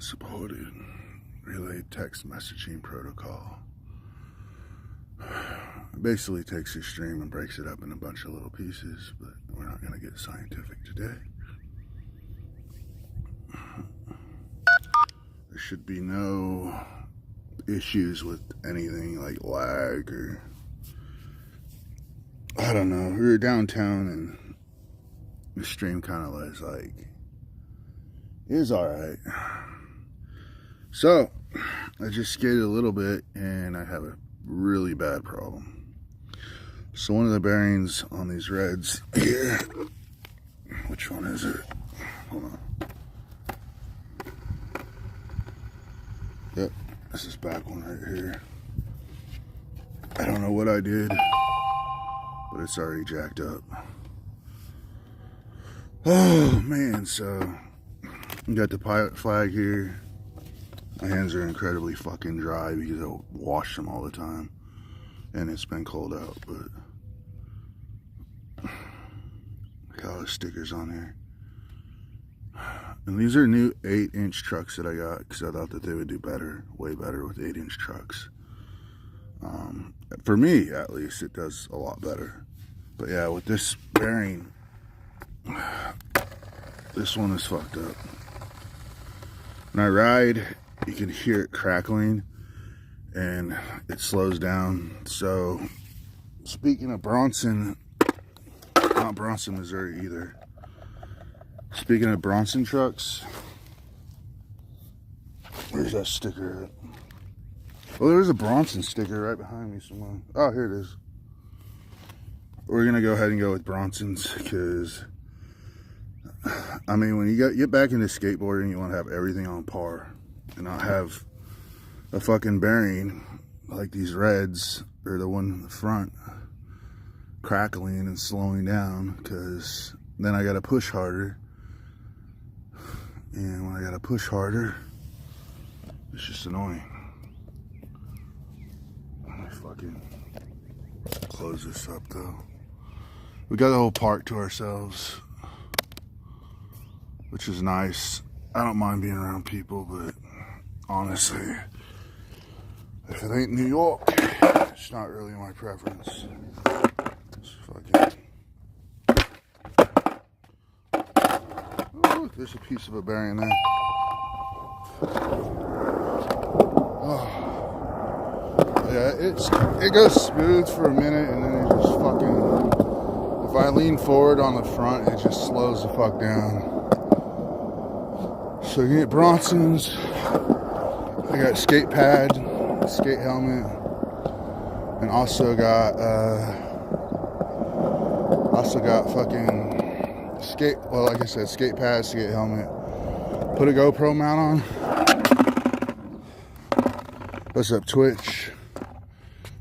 government supported relay text messaging protocol. It basically takes your stream and breaks it up in a bunch of little pieces, but we're not going to get scientific today. There should be no issues with anything like lag or, I don't know. We were downtown and the stream kind of was like, it was alright. So, I just skated a little bit and I have a really bad problem. So one of the bearings on these reds here, which one is it? Hold on. Yep, this is back one right here. I don't know what I did, but it's already jacked up. Oh man, so we got the pilot flag here. My hands are incredibly fucking dry because I wash them all the time. And it's been cold out, but got all the stickers on here. And these are new 8-inch trucks that I got because I thought that they would do better, way better with 8-inch trucks. For me, at least, it does a lot better. But yeah, with this bearing, this one is fucked up. When I ride, you can hear it crackling and it slows down. So speaking of Bronson, not Bronson, Missouri either. Speaking of Bronson trucks, where's that sticker at? Oh, there's a Bronson sticker right behind me somewhere. Oh, here it is. We're gonna go ahead and go with Bronsons because, I mean, when you get back into skateboarding, you want to have everything on par and not have a fucking bearing like these reds or the one in the front crackling and slowing down, because then I gotta push harder, and when I gotta push harder, it's just annoying. Let me fucking close this up though. We got the whole park to ourselves, which is nice. I don't mind being around people, but honestly, if it ain't New York, it's not really my preference. It's fucking... Oh, look, there's a piece of a bearing there. Oh. Yeah, it goes smooth for a minute and then it just fucking... If I lean forward on the front, it just slows the fuck down. So you get Bronsons. I got skate pad, skate helmet, and also got fucking skate. Well, like I said, skate pad, skate helmet. Put a GoPro mount on. What's up, Twitch?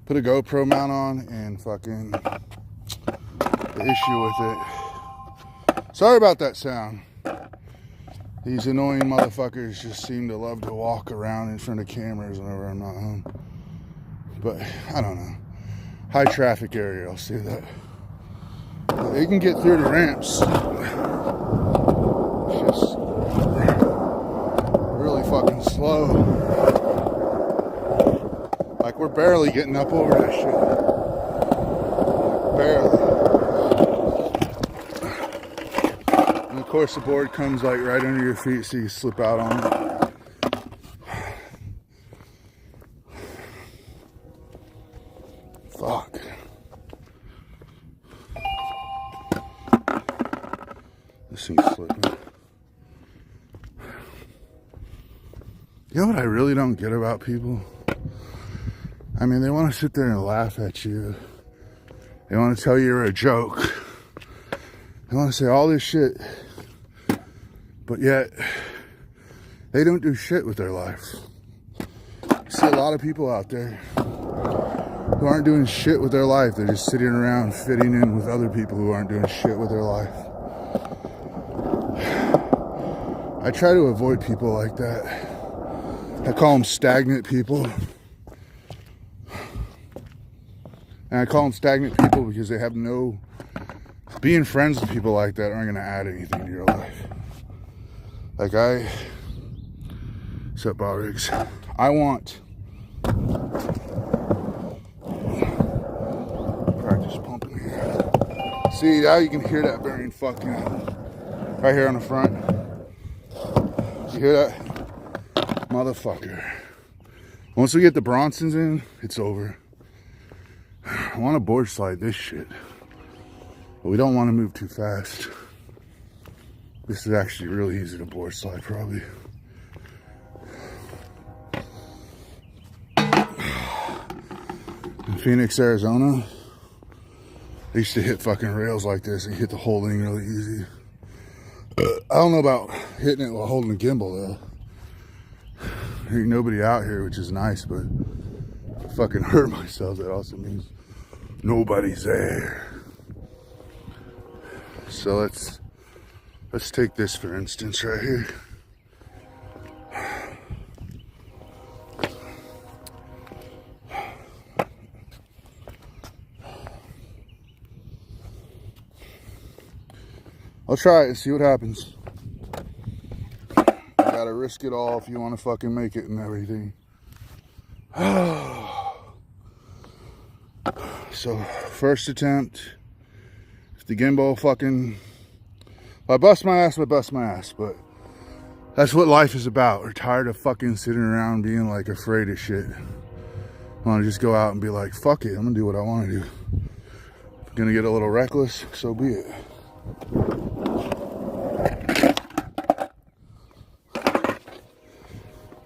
Put a GoPro mount on and fucking the issue with it. Sorry about that sound. These annoying motherfuckers just seem to love to walk around in front of cameras whenever I'm not home. But, I don't know. High traffic area, I'll say that. They can get through the ramps. It's just really fucking slow. Like, we're barely getting up over that shit. Barely. Of course, the board comes like right under your feet so you slip out on it. Fuck. This thing's slipping. You know what I really don't get about people? I mean, they want to sit there and laugh at you. They want to tell you you're a joke. They want to say all this shit. But yet, they don't do shit with their life. You see a lot of people out there who aren't doing shit with their life. They're just sitting around fitting in with other people who aren't doing shit with their life. I try to avoid people like that. I call them stagnant people. And I call them stagnant people because they have no... Being friends with people like that aren't going to add anything to your life. Like, What's up, Bob Riggs? I want practice pumping here. See, now you can hear that bearing fucking right here on the front. You hear that? Motherfucker. Once we get the Bronsons in, it's over. I want to board slide this shit, but we don't want to move too fast. This is actually really easy to board slide, probably. In Phoenix, Arizona, they used to hit fucking rails like this and hit the whole thing really easy. I don't know about hitting it while holding a gimbal though. There ain't nobody out here, which is nice, but if I fucking hurt myself, that also means nobody's there. So let's take this for instance right here. I'll try it and see what happens. You gotta risk it all if you want to fucking make it and everything. So, first attempt. If the gimbal fucking... If I bust my ass, I bust my ass. But that's what life is about. We're tired of fucking sitting around being like afraid of shit. I want to just go out and be like, fuck it, I'm gonna do what I want to do. If I'm gonna get a little reckless, so be it.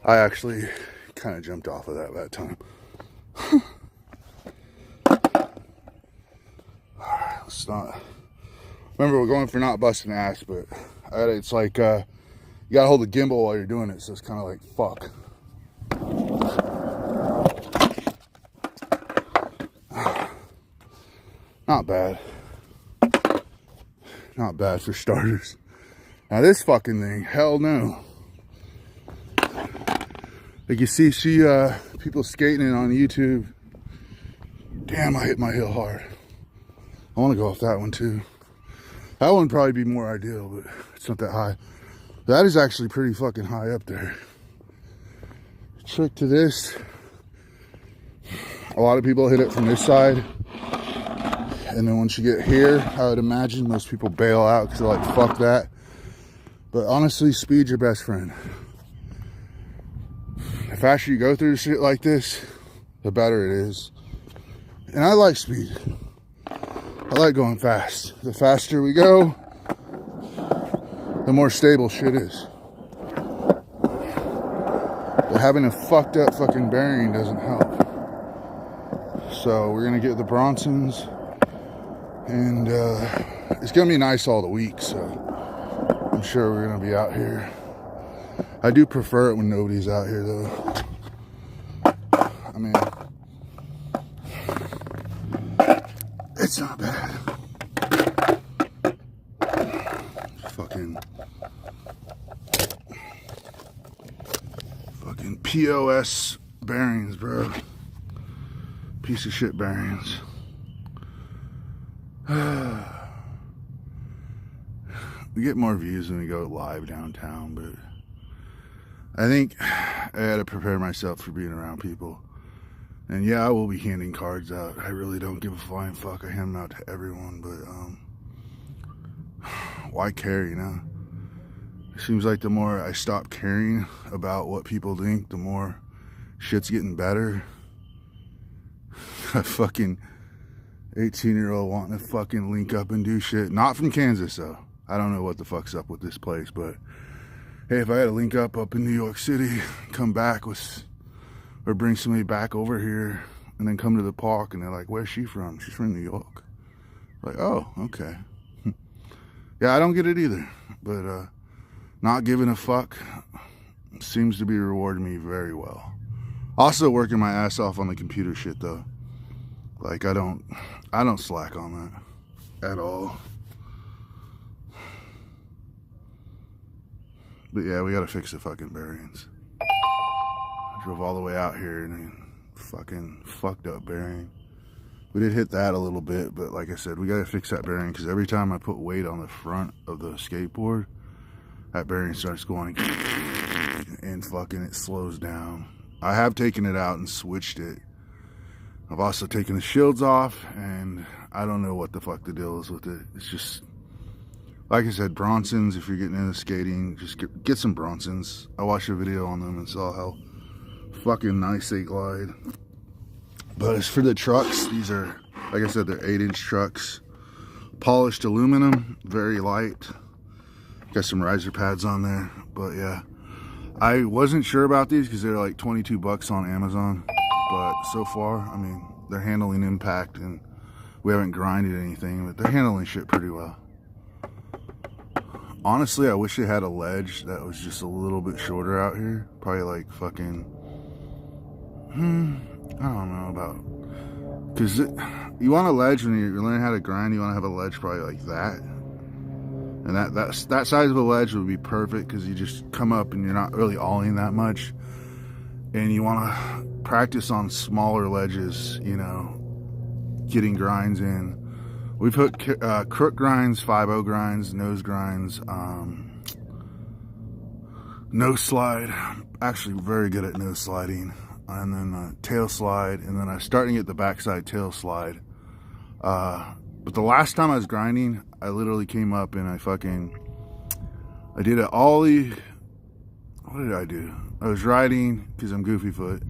I actually kind of jumped off of that time. Alright, let's not... Remember, we're going for not busting ass, but it's like, you gotta hold the gimbal while you're doing it, so it's kind of like, fuck. Not bad. Not bad for starters. Now this fucking thing, hell no. Like you see people skating it on YouTube. Damn, I hit my heel hard. I want to go off that one too. That one would probably be more ideal, but it's not that high. That is actually pretty fucking high up there. Trick to this. A lot of people hit it from this side. And then once you get here, I would imagine most people bail out because they're like, fuck that. But honestly, speed's your best friend. The faster you go through shit like this, the better it is. And I like speed. I like going fast. The faster we go, the more stable shit is. But having a fucked up fucking bearing doesn't help. So we're gonna get the Bronsons, and it's gonna be nice all the week, so I'm sure we're gonna be out here. I do prefer it when nobody's out here though. I mean, it's not bad. Fucking POS bearings, bro. Piece of shit bearings. We get more views when we go live downtown, but I think I had to prepare myself for being around people. And yeah, I will be handing cards out. I really don't give a flying fuck. I hand them out to everyone, but why care, you know? It seems like the more I stop caring about what people think, the more shit's getting better. A fucking 18-year-old wanting to fucking link up and do shit. Not from Kansas, though. I don't know what the fuck's up with this place, but hey, if I had to link up in New York City, come back with, or bring somebody back over here, and then come to the park, and they're like, where's she from? She's from New York. Like, oh, okay. Yeah, I don't get it either, but not giving a fuck seems to be rewarding me very well. Also working my ass off on the computer shit, though. Like, I don't slack on that at all. But yeah, we gotta fix the fucking bearings. I drove all the way out here and then fucking fucked up bearing. We did hit that a little bit, but like I said, we gotta fix that bearing because every time I put weight on the front of the skateboard, that bearing starts going and fucking it slows down. I have taken it out and switched it. I've also taken the shields off, and I don't know what the fuck the deal is with it. It's just, like I said, Bronsons. If you're getting into skating, just get some Bronsons. I watched a video on them and saw how fucking nice they glide. But as for the trucks, these are, like I said, they're 8-inch trucks. Polished aluminum, very light. Got some riser pads on there. But yeah, I wasn't sure about these because they're like 22 bucks on Amazon. But so far, I mean, they're handling impact, and we haven't grinded anything, but they're handling shit pretty well. Honestly, I wish they had a ledge that was just a little bit shorter out here. Probably like fucking, I don't know about, because you want a ledge when you're learning how to grind, you want to have a ledge probably like that. And that size of a ledge would be perfect because you just come up and you're not really olling that much. And you want to practice on smaller ledges, you know, getting grinds in. We've put crook grinds, 5/0 grinds, nose grinds, nose slide. Actually very good at nose sliding. And then tail slide. And then I'm starting to get the backside tail slide. But the last time I was grinding, I literally came up and I did an ollie. What did I do? I was riding because I'm goofy foot,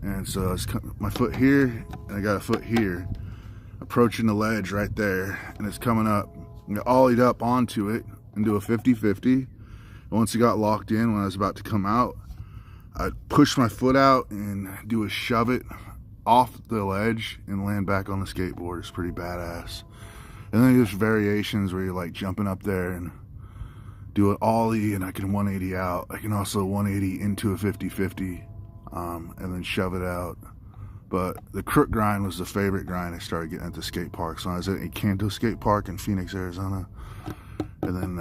and so I was my foot here, and I got a foot here, approaching the ledge right there, and it's coming up. And I ollied up onto it and do a 50-50. And once it got locked in, when I was about to come out, I'd push my foot out and do a shove it off the ledge and land back on the skateboard. It's pretty badass. And then there's variations where you're like jumping up there and do an ollie, and I can 180 out. I can also 180 into a 50-50 and then shove it out. But the crook grind was the favorite grind I started getting at the skate park. So I was at a Canto skate park in Phoenix, Arizona. And then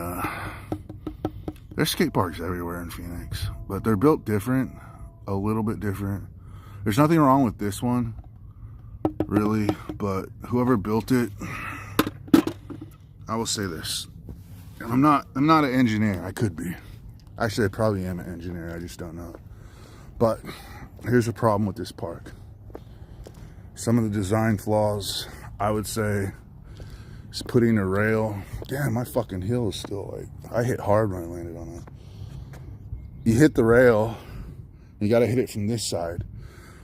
there's skate parks everywhere in Phoenix, but they're built different, a little bit different. There's nothing wrong with this one, really, but whoever built it, I will say this. I'm not an engineer. I could be. Actually, I probably am an engineer. I just don't know. But here's the problem with this park. Some of the design flaws, I would say, is putting a rail. Damn, my fucking heel is still like, I hit hard when I landed on it. You hit the rail, you got to hit it from this side.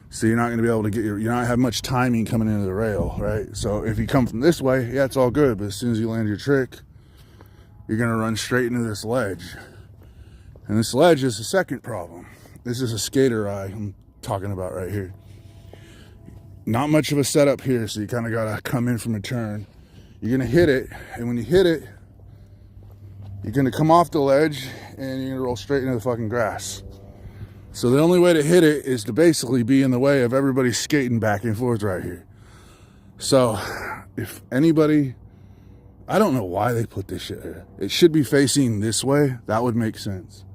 So you're not going to be able to get you're not have much timing coming into the rail, right? So if you come from this way, yeah, it's all good. But as soon as you land your trick, you're going to run straight into this ledge. And this ledge is the second problem. This is a skater eye I'm talking about right here. Not much of a setup here, so you kind of got to come in from a turn. You're going to hit it, and when you hit it, you're going to come off the ledge, and you're going to roll straight into the fucking grass. So the only way to hit it is to basically be in the way of everybody skating back and forth right here. So if anybody, I don't know why they put this shit here. It should be facing this way. That would make sense.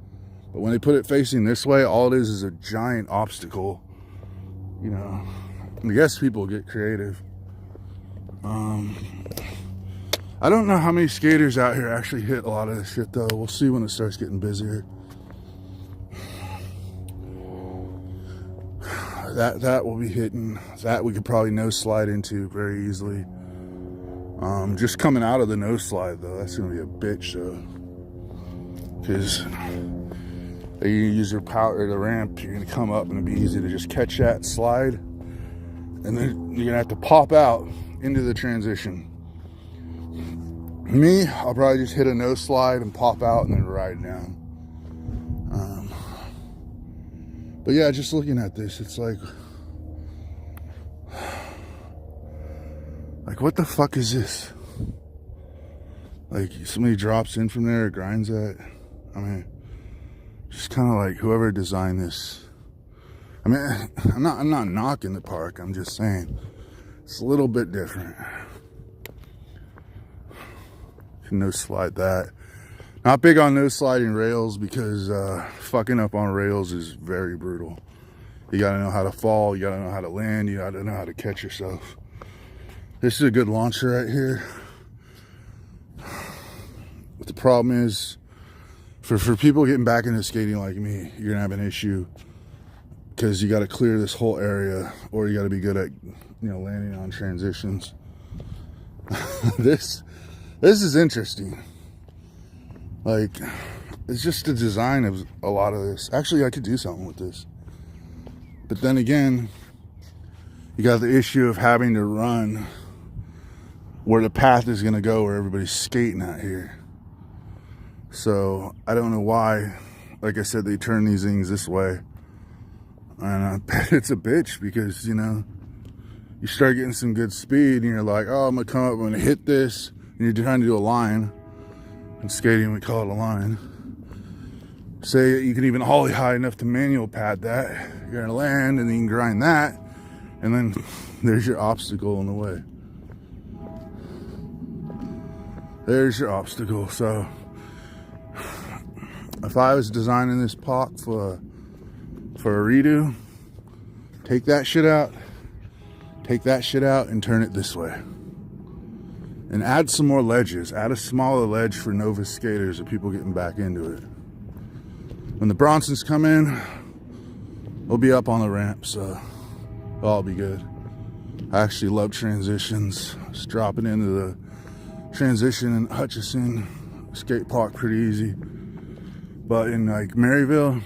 But when they put it facing this way, all it is a giant obstacle. You know, I guess people get creative. I don't know how many skaters out here actually hit a lot of this shit though. We'll see when it starts getting busier. That will be hitting. That we could probably nose slide into very easily. Just coming out of the nose slide though, that's gonna be a bitch though. Because you use your power or the ramp, you're gonna come up and it'll be easy to just catch that slide. And then you're gonna have to pop out into the transition. Me, I'll probably just hit a nose slide and pop out and then ride down. But yeah, just looking at this, it's like what the fuck is this? Like somebody drops in from there, grinds that. I mean, just kind of like whoever designed this. I mean, I'm not knocking the park. I'm just saying it's a little bit different. Can nose slide that. Not big on nose sliding rails because fucking up on rails is very brutal. You gotta know how to fall, you gotta know how to land, you gotta know how to catch yourself. This is a good launcher right here. But the problem is, For people getting back into skating like me, you're gonna have an issue because you got to clear this whole area, or you got to be good at, you know, landing on transitions. This is interesting. Like, it's just the design of a lot of this. Actually, I could do something with this. But then again, you got the issue of having to run where the path is going to go, where everybody's skating out here. So I don't know why, like I said, they turn these things this way. And I bet it's a bitch because, you know, you start getting some good speed and you're like, oh, I'm going to come up, I'm going to hit this. And you're trying to do a line. In skating, we call it a line. Say you can even ollie high enough to manual pad that. You're going to land and then you can grind that. And then there's your obstacle in the way. There's your obstacle. So if I was designing this POC for a redo, take that shit out and turn it this way. And add some more ledges. Add a smaller ledge for novice skaters or people getting back into it. When the Bronsons come in, we'll be up on the ramp, so it'll all be good. I actually love transitions. Just dropping into the transition in Hutchison skate park pretty easy. But in like Maryville,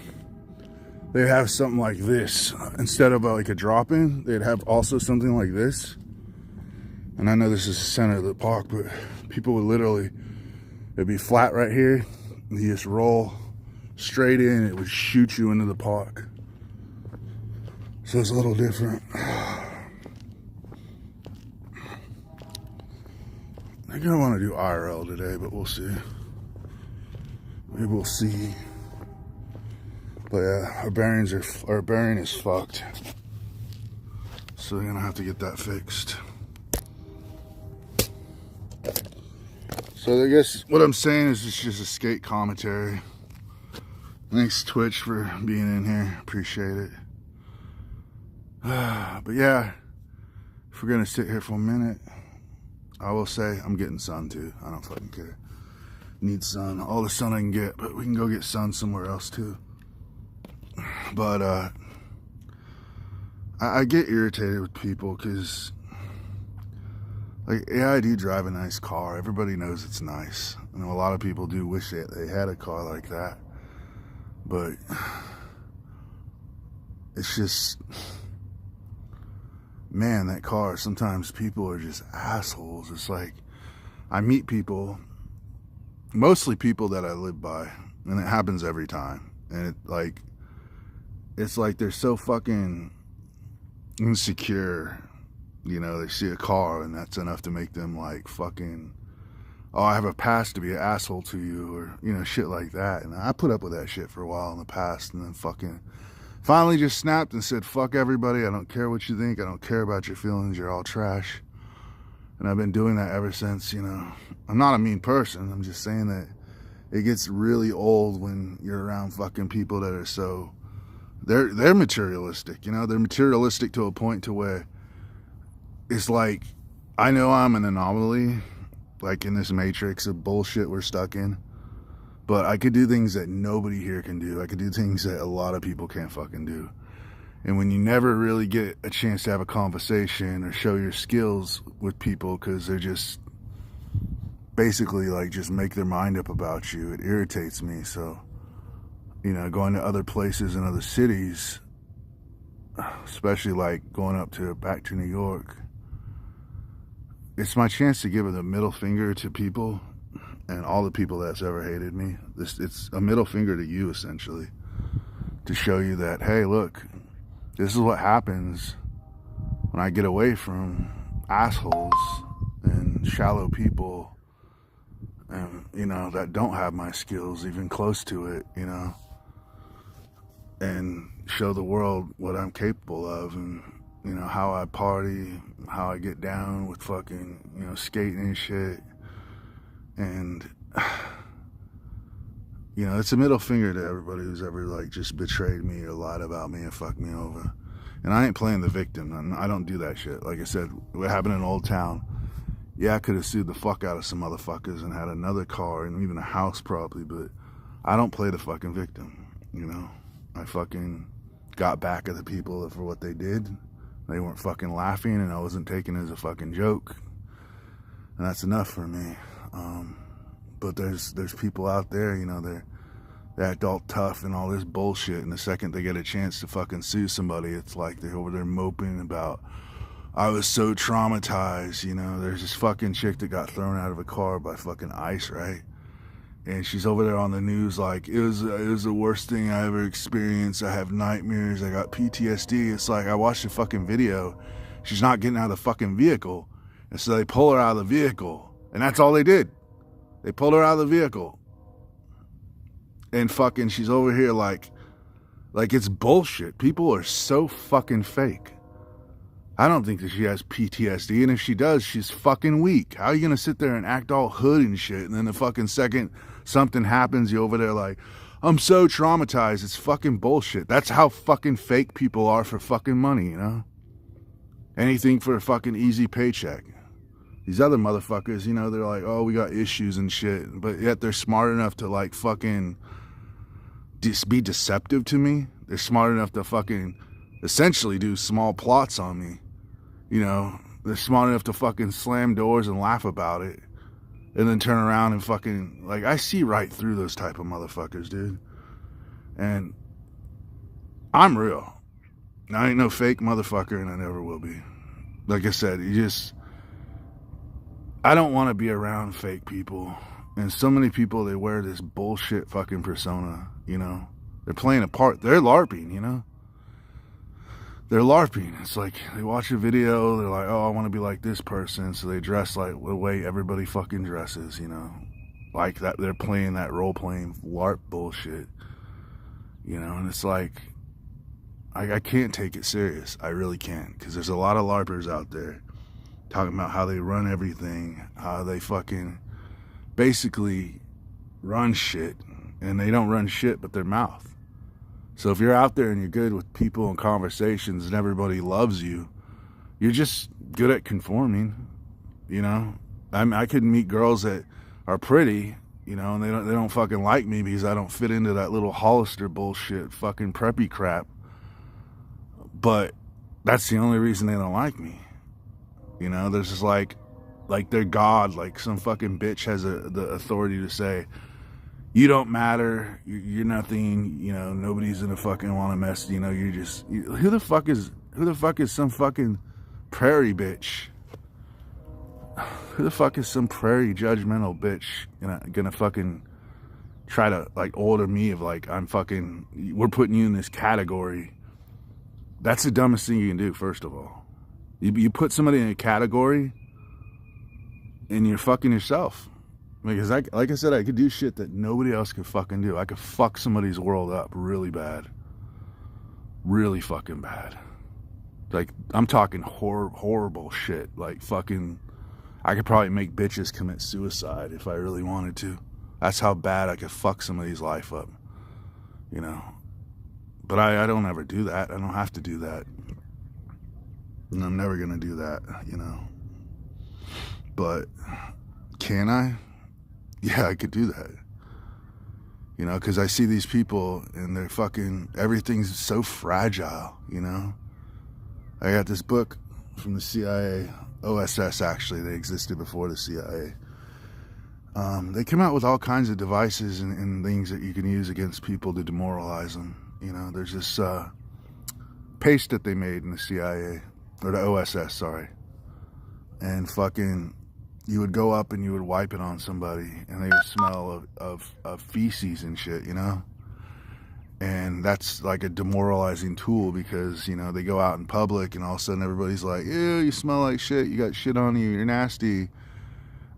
they have something like this. Instead of like a drop-in, they'd have also something like this. And I know this is the center of the park, but people would literally, it'd be flat right here. And you just roll straight in, it would shoot you into the park. So it's a little different. I think I want to do IRL today, but we'll see. Maybe we'll see. But yeah, our bearing is fucked. So we're gonna have to get that fixed. So I guess what I'm saying is it's just a skate commentary. Thanks Twitch for being in here, appreciate it. But yeah, if we're gonna sit here for a minute, I will say I'm getting sun too. I don't fucking care. Need sun, all the sun I can get, but we can go get sun somewhere else too. But I get irritated with people because, like, yeah, I do drive a nice car. Everybody knows it's nice. I know a lot of people do wish that they had a car like that. But it's just, man, that car, sometimes people are just assholes. It's like, I meet people, mostly people that I live by, and it happens every time. And it's like they're so fucking insecure. You know, they see a car and that's enough to make them like fucking, oh, I have a past to be an asshole to you, or, you know, shit like that. And I put up with that shit for a while in the past, and then fucking finally just snapped and said, fuck everybody. I don't care what you think. I don't care about your feelings. You're all trash. And I've been doing that ever since, you know. I'm not a mean person. I'm just saying that it gets really old when you're around fucking people that are so, they're materialistic, you know. They're materialistic to a point to where it's like, I know I'm an anomaly, like in this matrix of bullshit we're stuck in, but I could do things that nobody here can do. I could do things that a lot of people can't fucking do. And when you never really get a chance to have a conversation or show your skills with people because they're just basically like just make their mind up about you, it irritates me. So, you know, going to other places in other cities, especially like going back to New York, it's my chance to give it a middle finger to people and all the people that's ever hated me. It's a middle finger to you, essentially, to show you that, hey, look, this is what happens when I get away from assholes and shallow people and, you know, that don't have my skills even close to it, you know, and show the world what I'm capable of, and, you know, how I party, how I get down with fucking, you know, skating and shit. And, you know, it's a middle finger to everybody who's ever, like, just betrayed me or lied about me and fucked me over. And I ain't playing the victim. I don't do that shit. Like I said, what happened in Old Town, yeah, I could have sued the fuck out of some motherfuckers and had another car and even a house probably, but I don't play the fucking victim, you know? I fucking got back at the people for what they did. They weren't fucking laughing, and I wasn't taken as a fucking joke. And that's enough for me. But there's people out there, you know, they act all tough and all this bullshit, and the second they get a chance to fucking sue somebody, it's like they're over there moping about, I was so traumatized, you know. There's this fucking chick that got thrown out of a car by fucking ICE, right? And she's over there on the news like, it was the worst thing I ever experienced. I have nightmares. I got PTSD. It's like, I watched the fucking video. She's not getting out of the fucking vehicle. And so they pull her out of the vehicle. And that's all they did. They pulled her out of the vehicle. And fucking she's over here like it's bullshit. People are so fucking fake. I don't think that she has PTSD, and if she does, she's fucking weak. How are you gonna sit there and act all hood and shit, and then the fucking second something happens, you over there like, I'm so traumatized. It's fucking bullshit. That's how fucking fake people are for fucking money, you know? Anything for a fucking easy paycheck. These other motherfuckers, you know, they're like, oh, we got issues and shit, but yet they're smart enough to like fucking be deceptive to me. They're smart enough to fucking essentially do small plots on me. You know, they're smart enough to fucking slam doors and laugh about it. And then turn around and fucking, like, I see right through those type of motherfuckers, dude. And I'm real. I ain't no fake motherfucker, and I never will be. Like I said, I don't want to be around fake people. And so many people, they wear this bullshit fucking persona, you know. They're playing a part. They're LARPing, you know. They're LARPing. It's like they watch a video, they're like, oh, I want to be like this person. So they dress like the way everybody fucking dresses, you know. Like that, they're playing that role-playing LARP bullshit. You know, and it's like, I can't take it serious. I really can't. Because there's a lot of LARPers out there talking about how they run everything, how they fucking basically run shit. And they don't run shit but their mouth. So if you're out there and you're good with people and conversations and everybody loves you, you're just good at conforming, you know? I could meet girls that are pretty, you know, and they don't fucking like me because I don't fit into that little Hollister bullshit fucking preppy crap. But that's the only reason they don't like me. You know, there's just like they're God, like some fucking bitch has the authority to say, you don't matter, you're nothing, you know, nobody's gonna fucking want to mess, you know, who the fuck is some fucking prairie bitch? Who the fuck is some prairie judgmental bitch gonna fucking try to like order me of like, we're putting you in this category? That's the dumbest thing you can do, first of all. You put somebody in a category and you're fucking yourself. Because like I said, I could do shit that nobody else could fucking do. I could fuck somebody's world up really bad. Really fucking bad. Like, I'm talking horrible shit. Like, fucking, I could probably make bitches commit suicide if I really wanted to. That's how bad I could fuck somebody's life up. You know? But I don't ever do that. I don't have to do that. And I'm never gonna do that, you know? But, can I? Yeah, I could do that. You know, because I see these people and they're fucking, everything's so fragile, you know? I got this book from the CIA, OSS actually, they existed before the CIA. They came out with all kinds of devices and things that you can use against people to demoralize them. You know, there's this paste that they made in the CIA, or the OSS, sorry. And fucking, you would go up and you would wipe it on somebody and they would smell of feces and shit, you know? And that's like a demoralizing tool because, you know, they go out in public and all of a sudden everybody's like, ew, you smell like shit, you got shit on you, you're nasty.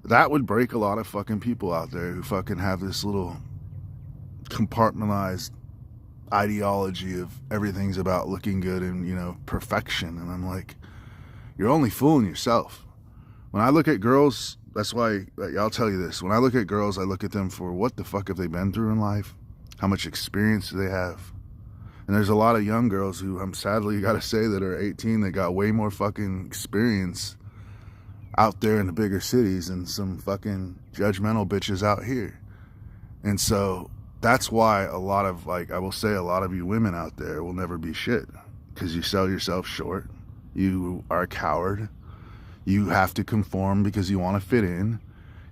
That would break a lot of fucking people out there who fucking have this little compartmentalized ideology of everything's about looking good and, you know, perfection. And I'm like, you're only fooling yourself. When I look at girls, that's why, I'll tell you this. When I look at girls, I look at them for what the fuck have they been through in life? How much experience do they have? And there's a lot of young girls who, I'm sadly got to say, that are 18 that got way more fucking experience out there in the bigger cities than some fucking judgmental bitches out here. And so that's why a lot of, like, I will say a lot of you women out there will never be shit. Because you sell yourself short. You are a coward. You have to conform because you want to fit in.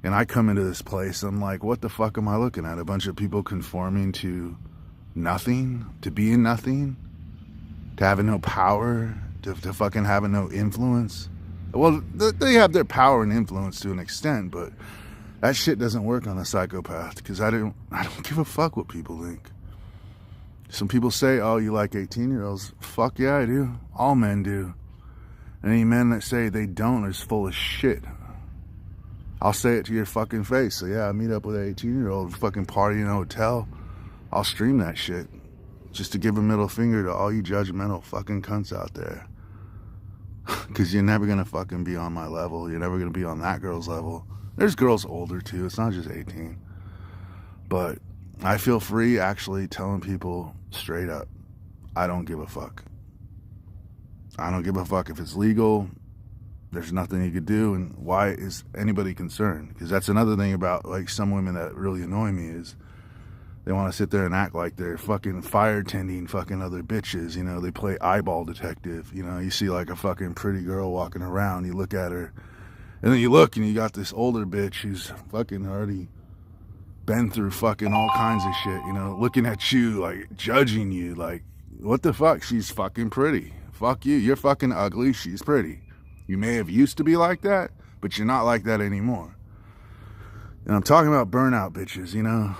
And I come into this place, I'm like, what the fuck am I looking at? A bunch of people conforming to nothing, to being nothing, to having no power, to fucking having no influence. Well, they have their power and influence to an extent, but that shit doesn't work on a psychopath, because I don't give a fuck what people think. Some people say, oh, you like 18-year-olds. Fuck yeah, I do. All men do. And any men that say they don't is full of shit. I'll say it to your fucking face. So yeah, I meet up with an 18-year-old, fucking party in a hotel. I'll stream that shit. Just to give a middle finger to all you judgmental fucking cunts out there. Because you're never going to fucking be on my level. You're never going to be on that girl's level. There's girls older too. It's not just 18. But I feel free actually telling people straight up, I don't give a fuck. I don't give a fuck if it's legal. There's nothing you could do. And why is anybody concerned? Because that's another thing about, like, some women that really annoy me is they want to sit there and act like they're fucking fire tending fucking other bitches. You know, they play eyeball detective. You know, you see like a fucking pretty girl walking around, you look at her, and then you look and you got this older bitch who's fucking already been through fucking all kinds of shit, you know, looking at you, like, judging you, like, what the fuck? She's fucking pretty. Fuck you. You're fucking ugly. She's pretty. You may have used to be like that, but you're not like that anymore. And I'm talking about burnout bitches, you know.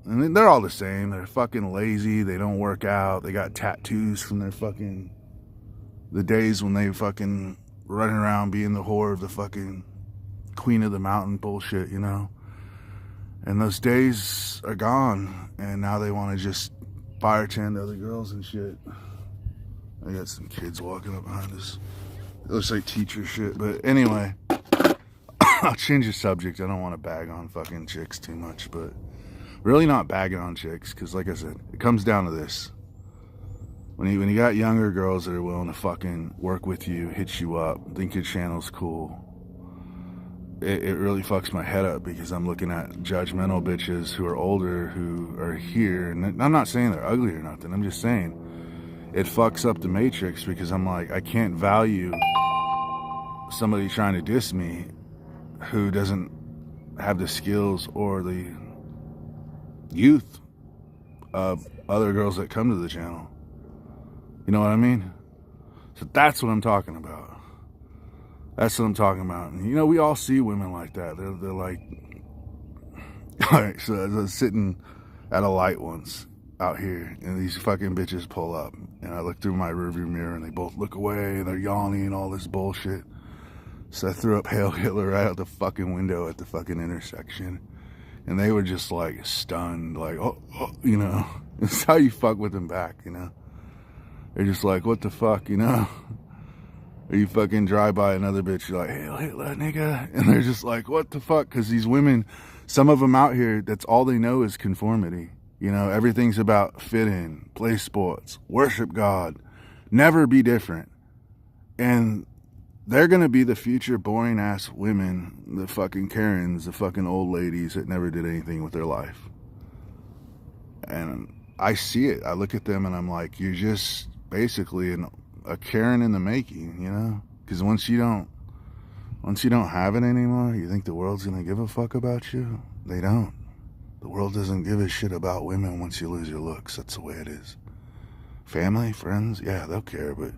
And they're all the same. They're fucking lazy. They don't work out. They got tattoos from their fucking, the days when they fucking running around being the whore of the fucking queen of the mountain bullshit, you know. And those days are gone. And now they want to just fire tend other girls and shit. I got some kids walking up behind us. It looks like teacher shit. But anyway, I'll change the subject. I don't want to bag on fucking chicks too much, but really not bagging on chicks, because like I said, it comes down to this. When you got younger girls that are willing to fucking work with you, hit you up, think your channel's cool, it really fucks my head up, because I'm looking at judgmental bitches who are older, who are here, and I'm not saying they're ugly or nothing, I'm just saying it fucks up the matrix, because I'm like, I can't value somebody trying to diss me who doesn't have the skills or the youth of other girls that come to the channel. You know what I mean? So that's what I'm talking about. That's what I'm talking about. And, you know, we all see women like that. They're like, all right, so I was sitting at a light once out here, and these fucking bitches pull up, and I look through my rearview mirror, and they both look away, and they're yawning and all this bullshit. So I threw up Hail Hitler right out the fucking window at the fucking intersection. And they were just like stunned, like, oh, you know. It's how you fuck with them back, you know. They're just like, what the fuck, you know. Or you fucking drive by another bitch, you're like, Hail Hitler, nigga. And they're just like, what the fuck? Because these women, some of them out here, that's all they know is conformity. You know, everything's about fit in, play sports, worship God, never be different. And they're going to be the future boring ass women, the fucking Karens, the fucking old ladies that never did anything with their life. And I see it. I look at them and I'm like, you're just basically a Karen in the making, you know? Because once you don't have it anymore, you think the world's going to give a fuck about you? They don't. The world doesn't give a shit about women once you lose your looks. That's the way it is. Family, friends, yeah, they'll care, but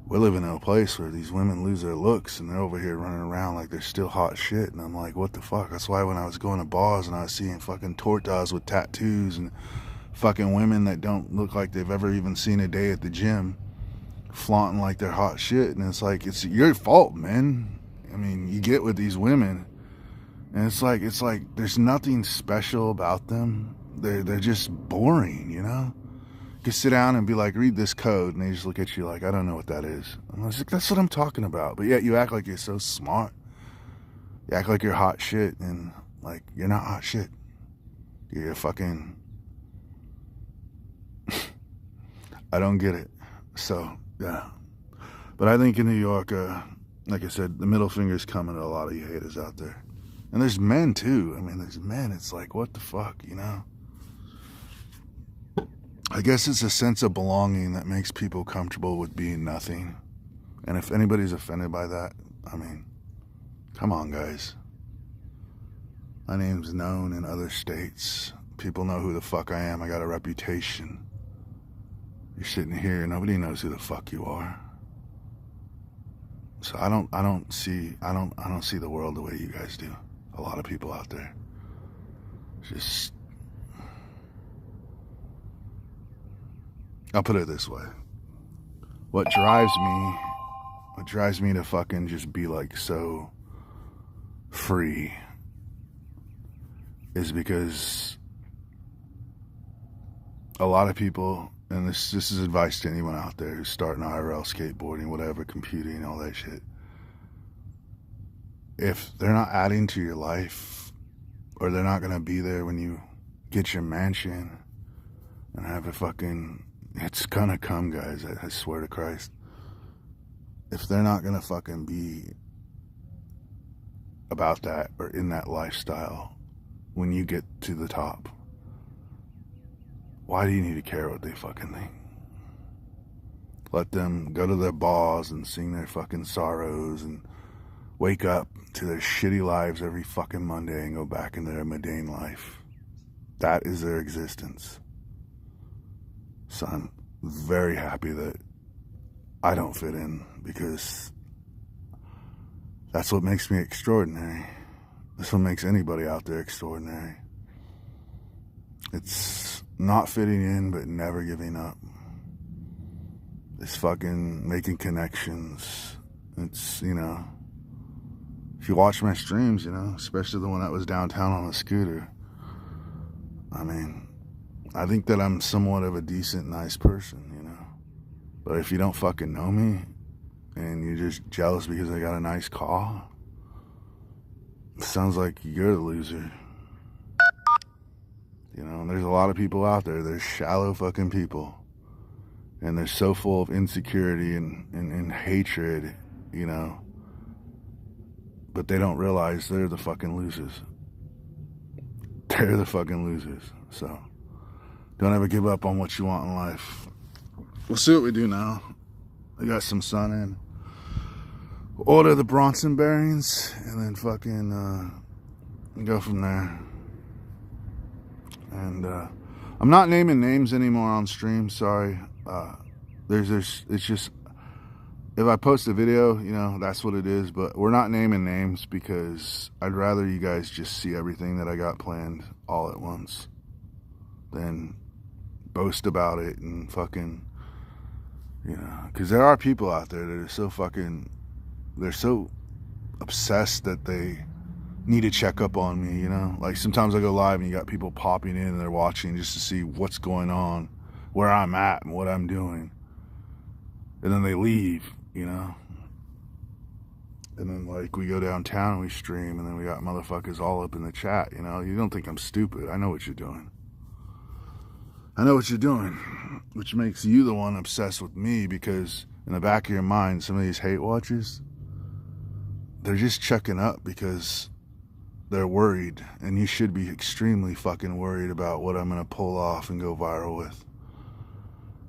we're living in a place where these women lose their looks and they're over here running around like they're still hot shit. And I'm like, what the fuck? That's why when I was going to bars and I was seeing fucking tortas with tattoos and fucking women that don't look like they've ever even seen a day at the gym flaunting like they're hot shit. And it's like, it's your fault, man. I mean, you get with these women and it's like there's nothing special about them. They're just boring, you know? You can sit down and be like, read this code, and they just look at you like, I don't know what that is. I'm like, that's what I'm talking about. But yet you act like you're so smart. You act like you're hot shit, and like, you're not hot shit. You're fucking I don't get it. So, yeah. But I think in New York, like I said, the middle finger's coming to a lot of you haters out there. And there's men, too. I mean, there's men. It's like, what the fuck, you know? I guess it's a sense of belonging that makes people comfortable with being nothing. And if anybody's offended by that, I mean, come on, guys. My name's known in other states. People know who the fuck I am. I got a reputation. You're sitting here, nobody knows who the fuck you are. So I don't see the world the way you guys do. A lot of people out there. Just, I'll put it this way. What drives me to fucking just be like so free is because a lot of people, and this is advice to anyone out there who's starting IRL, skateboarding, whatever, computing, all that shit. If they're not adding to your life, or they're not going to be there when you get your mansion and have a fucking, it's gonna come, guys, I swear to Christ. If they're not going to fucking be about that or in that lifestyle when you get to the top, why do you need to care what they fucking think? Let them go to their bars and sing their fucking sorrows and wake up to their shitty lives every fucking Monday and go back into their mundane life. That is their existence. So I'm very happy that I don't fit in, because that's what makes me extraordinary. That's what makes anybody out there extraordinary. It's not fitting in, but never giving up. It's fucking making connections. It's, you know, if you watch my streams, you know, especially the one that was downtown on a scooter, I mean, I think that I'm somewhat of a decent, nice person, you know. But if you don't fucking know me and you're just jealous because I got a nice car, it sounds like you're the loser. You know, and there's a lot of people out there. There's shallow fucking people. And they're so full of insecurity and hatred, you know. But they don't realize they're the fucking losers. They're the fucking losers. So don't ever give up on what you want in life. We'll see what we do now. We got some sun in. We'll order the Bronson bearings and then fucking go from there. And I'm not naming names anymore on stream, sorry. It's just, if I post a video, you know, that's what it is. But we're not naming names because I'd rather you guys just see everything that I got planned all at once than boast about it and fucking, you know, because there are people out there that are so fucking, they're so obsessed that they need to check up on me, you know. Like sometimes I go live and you got people popping in and they're watching just to see what's going on, where I'm at and what I'm doing, and then they leave, you know. And then like we go downtown and we stream, and then we got motherfuckers all up in the chat, you know. You don't think I'm stupid. I know what you're doing. I know what you're doing, which makes you the one obsessed with me, because in the back of your mind, some of these hate watchers, they're just checking up because they're worried, and you should be extremely fucking worried about what I'm going to pull off and go viral with.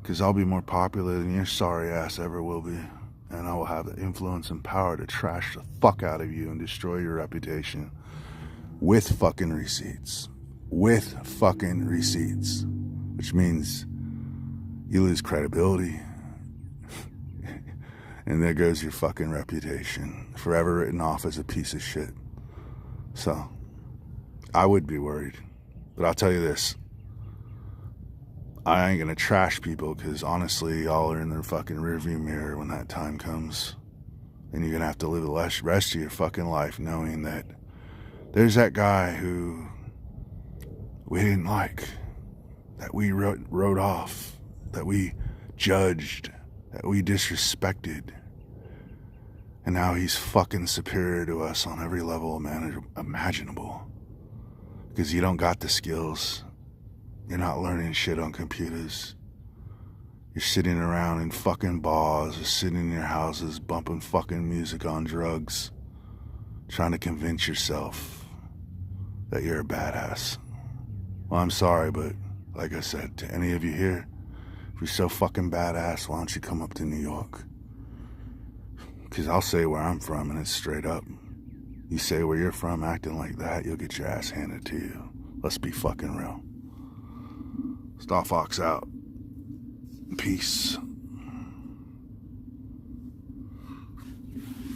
Because I'll be more popular than your sorry ass ever will be, and I will have the influence and power to trash the fuck out of you and destroy your reputation with fucking receipts. With fucking receipts. Which means you lose credibility. And there goes your fucking reputation. Forever written off as a piece of shit. So, I would be worried. But I'll tell you this. I ain't gonna trash people, because honestly, y'all are in their fucking rearview mirror when that time comes. And you're gonna have to live the rest of your fucking life knowing that there's that guy who we didn't like, that we wrote off, that we judged, that we disrespected. And now he's fucking superior to us on every level imaginable. Because you don't got the skills. You're not learning shit on computers. You're sitting around in fucking bars or sitting in your houses bumping fucking music on drugs, trying to convince yourself that you're a badass. Well, I'm sorry, but like I said, to any of you here, If you're so fucking badass, why don't you come up to New York? Because I'll say where I'm from, and it's straight up. You say where you're from acting like that, you'll get your ass handed to you. Let's be fucking real. Starfox out. Peace.